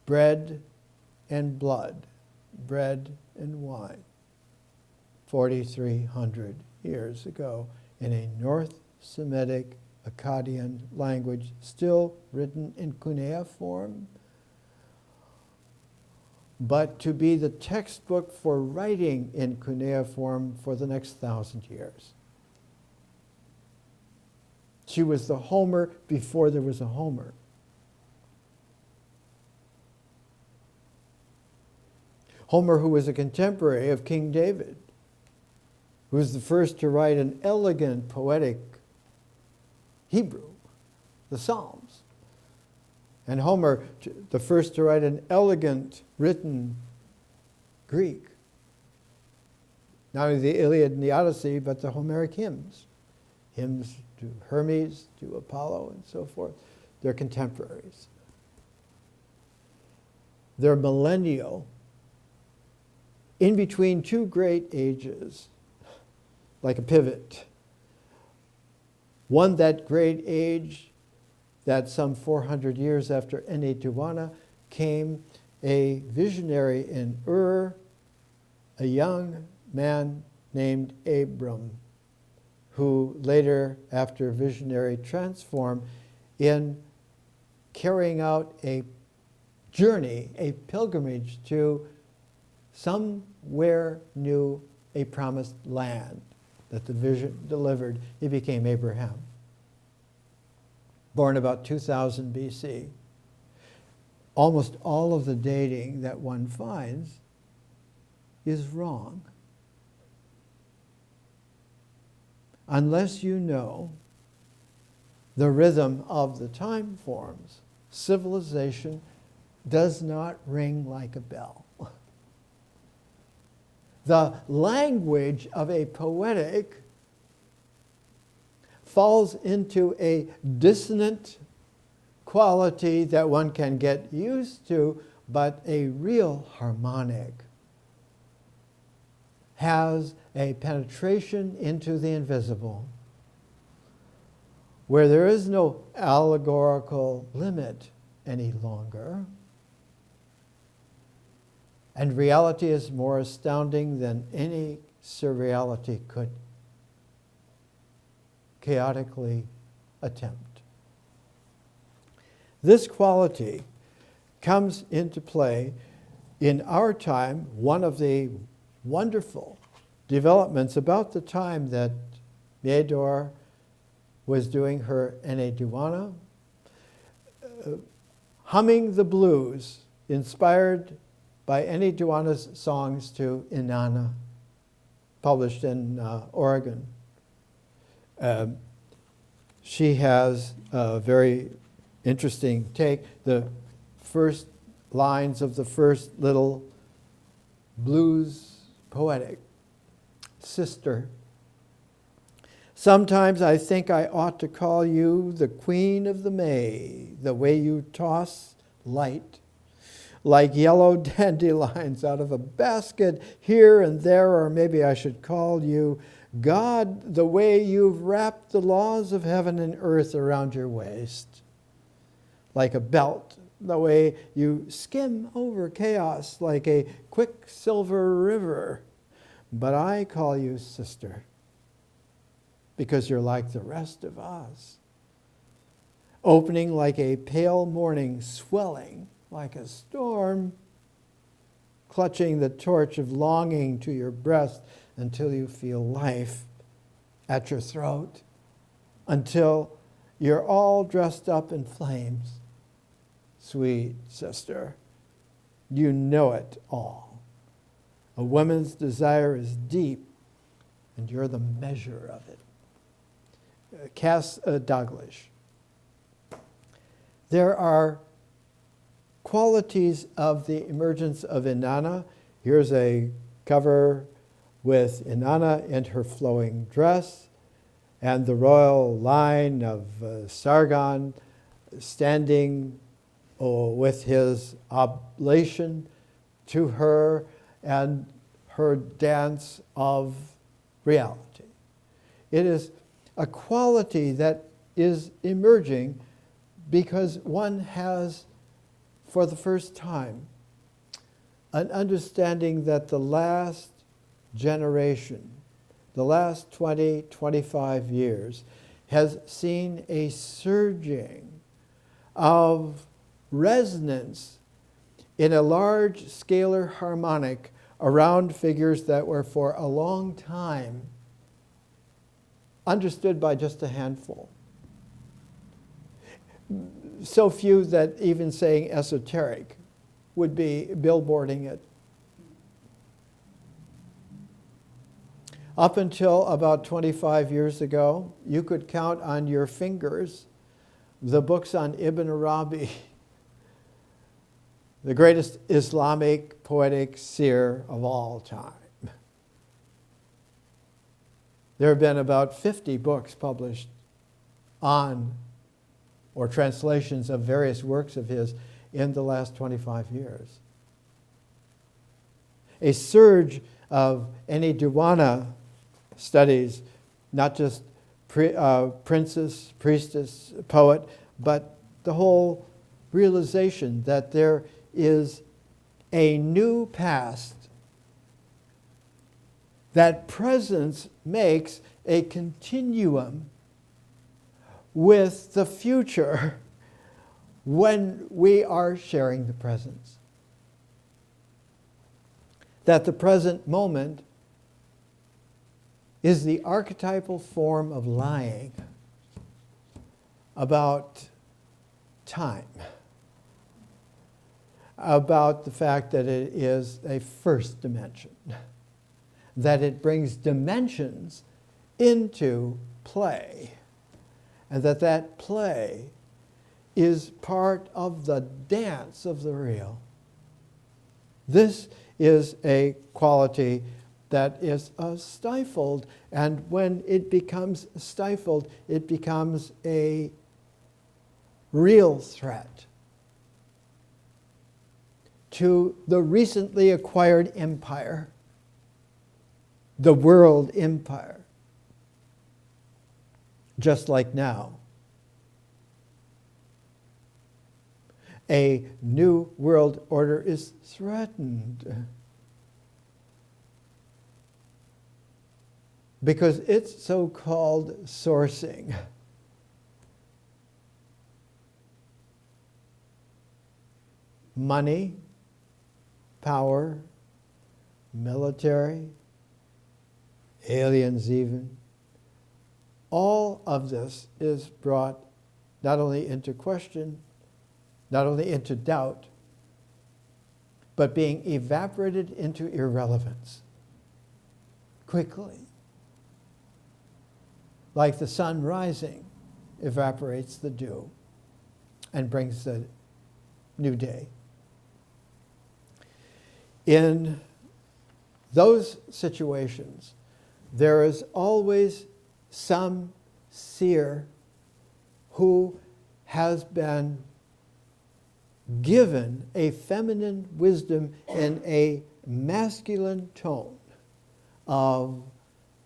Speaker 1: Bread and blood, bread and wine, 4,300 years ago, in a North Semitic Akkadian language, still written in cuneiform, but to be the textbook for writing in cuneiform for the next 1,000 years. She was the Homer before there was a Homer. Homer, who was a contemporary of King David, who was the first to write an elegant, poetic Hebrew, the Psalms. And Homer, the first to write an elegant, written Greek. Not only the Iliad and the Odyssey, but the Homeric hymns. Hymns to Hermes, to Apollo, and so forth. They're contemporaries. They're millennial, in between two great ages, like a pivot. One, that great age that some 400 years after Enheduanna came a visionary in Ur, a young man named Abram, who later, after visionary, transformed in carrying out a journey, a pilgrimage to somewhere new, a promised land that the vision delivered. He became Abraham. Born about 2000 BC. Almost all of the dating that one finds is wrong. Unless you know the rhythm of the time forms, civilization does not ring like a bell. The language of a poetic falls into a dissonant quality that one can get used to, but a real harmonic has a penetration into the invisible, where there is no allegorical limit any longer. And reality is more astounding than any surreality could chaotically attempt. This quality comes into play in our time. One of the wonderful developments about the time that Myedor was doing her Enedwana, humming the blues inspired by Enedwana's songs to Inanna, published in Oregon. She has a very interesting take. The first lines of the first little blues poetic, sister. Sometimes I think I ought to call you the queen of the May, the way you toss light, like yellow dandelions out of a basket here and there, or maybe I should call you God, the way you've wrapped the laws of heaven and earth around your waist, like a belt, the way you skim over chaos like a quicksilver river. But I call you sister, because you're like the rest of us, opening like a pale morning, swelling like a storm, clutching the torch of longing to your breast until you feel life at your throat, until you're all dressed up in flames. Sweet sister, you know it all. A woman's desire is deep, and you're the measure of it. Cass Douglas. There are qualities of the emergence of Inanna. Here's a cover with Inanna in her flowing dress and the royal line of Sargon standing with his oblation to her and her dance of reality. It is a quality that is emerging because one has, for the first time, an understanding that the last generation, the last 20, 25 years, has seen a surging of resonance in a large scalar harmonic around figures that were for a long time understood by just a handful. So few that even saying esoteric would be billboarding it. Up until about 25 years ago, you could count on your fingers the books on Ibn Arabi, the greatest Islamic poetic seer of all time. There have been about 50 books published on, or translations of various works of his in the last 25 years. A surge of Enedwana studies, not just princess, priestess, poet, but the whole realization that there is a new past. That presence makes a continuum with the future when we are sharing the presence. That the present moment is the archetypal form of lying about time, about the fact that it is a first dimension, that it brings dimensions into play, and that that play is part of the dance of the real. This is a quality that is stifled, and when it becomes stifled, it becomes a real threat to the recently acquired empire, the world empire. Just like now, a new world order is threatened because its so-called sourcing money, power, military, aliens even. All of this is brought not only into question, not only into doubt, but being evaporated into irrelevance quickly. Like the sun rising evaporates the dew and brings the new day. In those situations, there is always some seer who has been given a feminine wisdom in a masculine tone of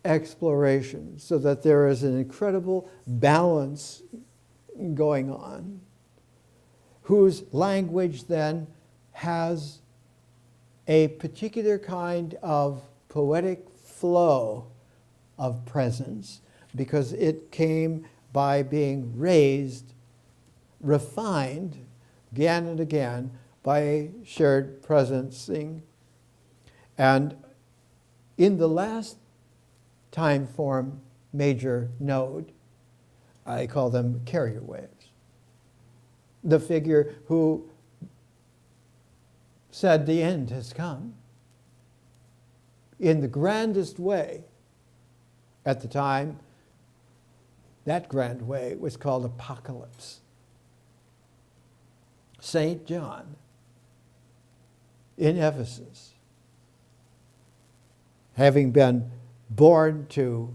Speaker 1: exploration, so that there is an incredible balance going on, whose language then has a particular kind of poetic flow of presence, because it came by being raised, refined again and again by a shared presencing. And in the last time form major node, I call them carrier waves. The figure who said the end has come in the grandest way. At the time, that grand way was called apocalypse. St. John in Ephesus, having been born to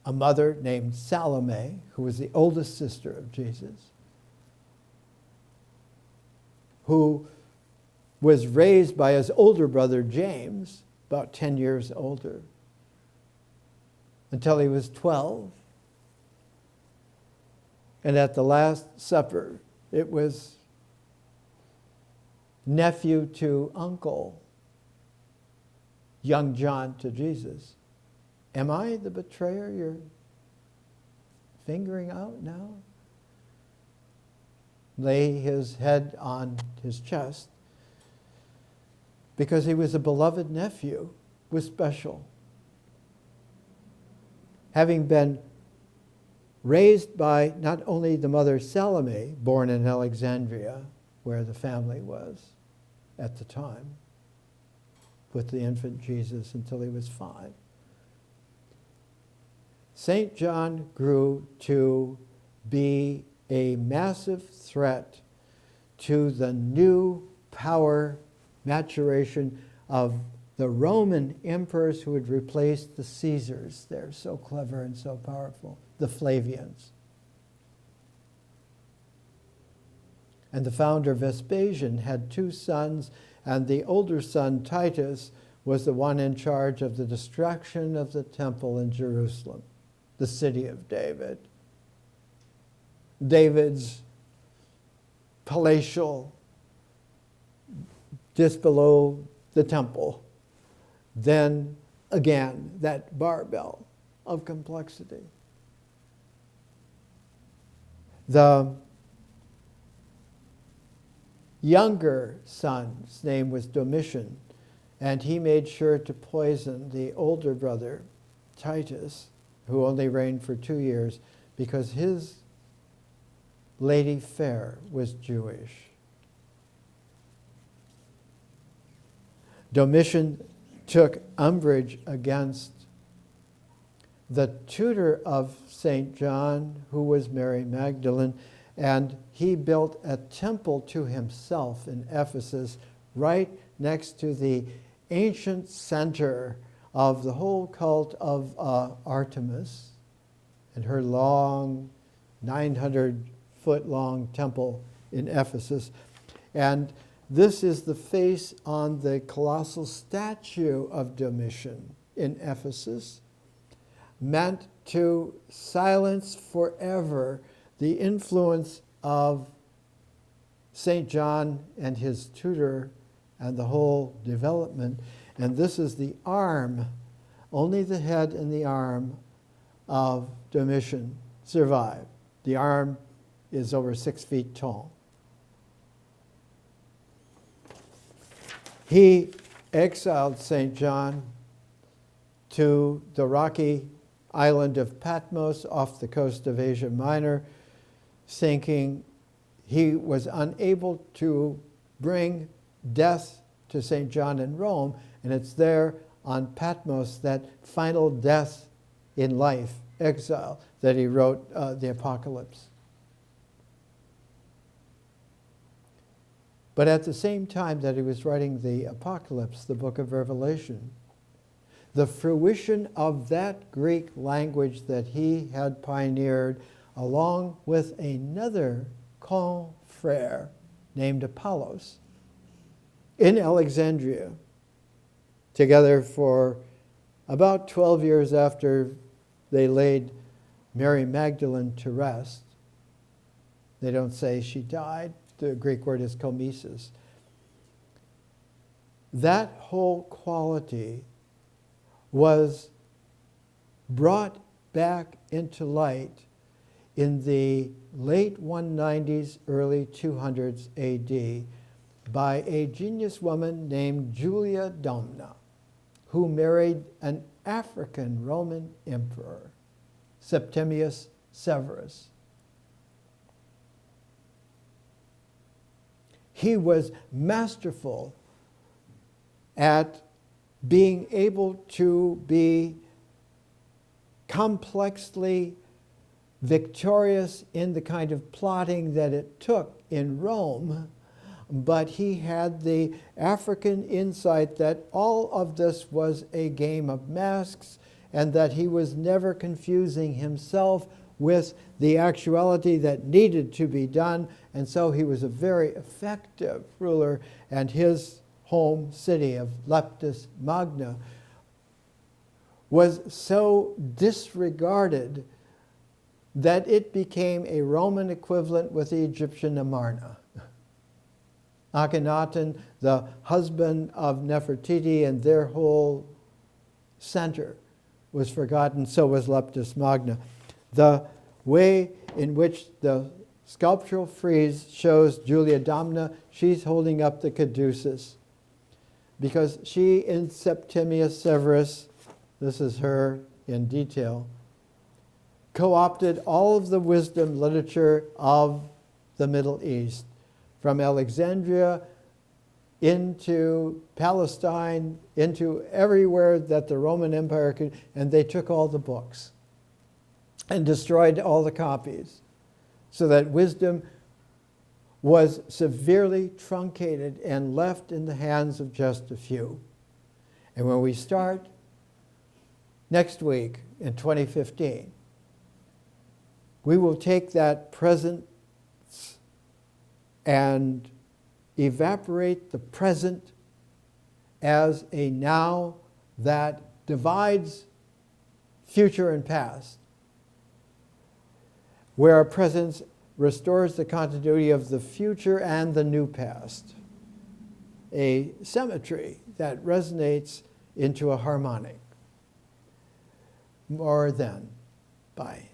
Speaker 1: a mother named Salome, who was the oldest sister of Jesus, who was raised by his older brother James, about 10 years older, until he was 12. And at the Last Supper, it was nephew to uncle, young John to Jesus. Am I the betrayer you're fingering out now? Lay his head on his chest, because he was a beloved nephew, was special. Having been raised by not only the mother Salome, born in Alexandria, where the family was at the time, with the infant Jesus until he was 5. St. John grew to be a massive threat to the new power maturation of the Roman emperors who had replaced the Caesars. They're so clever and so powerful, the Flavians. And the founder Vespasian had 2 sons, and the older son, Titus, was the one in charge of the destruction of the temple in Jerusalem, the city of David. David's palatial, just below the temple. Then again, that barbell of complexity. The younger son's name was Domitian, and he made sure to poison the older brother, Titus, who only reigned for 2 years, because his lady fair was Jewish. Domitian took umbrage against the tutor of St. John, who was Mary Magdalene, and he built a temple to himself in Ephesus, right next to the ancient center of the whole cult of Artemis and her long, 900-foot-long temple in Ephesus. And this is the face on the colossal statue of Domitian in Ephesus, meant to silence forever the influence of St. John and his tutor and the whole development. And this is the arm, only the head and the arm of Domitian survive. The arm is over 6 feet tall. He exiled St. John to the rocky island of Patmos off the coast of Asia Minor, thinking he was unable to bring death to St. John in Rome, and it's there on Patmos, that final death in life, exile, that he wrote the Apocalypse. But at the same time that he was writing the Apocalypse, the book of Revelation, the fruition of that Greek language that he had pioneered, along with another confrere named Apollos in Alexandria, together for about 12 years after they laid Mary Magdalene to rest. They don't say she died. The Greek word is komesis. That whole quality was brought back into light in the late 190s, early 200s AD by a genius woman named Julia Domna, who married an African Roman emperor, Septimius Severus. He was masterful at being able to be complexly victorious in the kind of plotting that it took in Rome, but he had the African insight that all of this was a game of masks and that he was never confusing himself with the actuality that needed to be done, and so he was a very effective ruler, and his home city of Leptis Magna was so disregarded that it became a Roman equivalent with the Egyptian Amarna. Akhenaten, the husband of Nefertiti, and their whole center was forgotten, so was Leptis Magna. The way in which the sculptural frieze shows Julia Domna, she's holding up the caduceus, because she in Septimius Severus, this is her in detail, co-opted all of the wisdom literature of the Middle East, from Alexandria into Palestine, into everywhere that the Roman Empire could, and they took all the books and destroyed all the copies, so that wisdom was severely truncated and left in the hands of just a few. And when we start next week in 2015, we will take that presence and evaporate the present as a now that divides future and past, where our presence restores the continuity of the future and the new past, a symmetry that resonates into a harmonic. More than. Bye.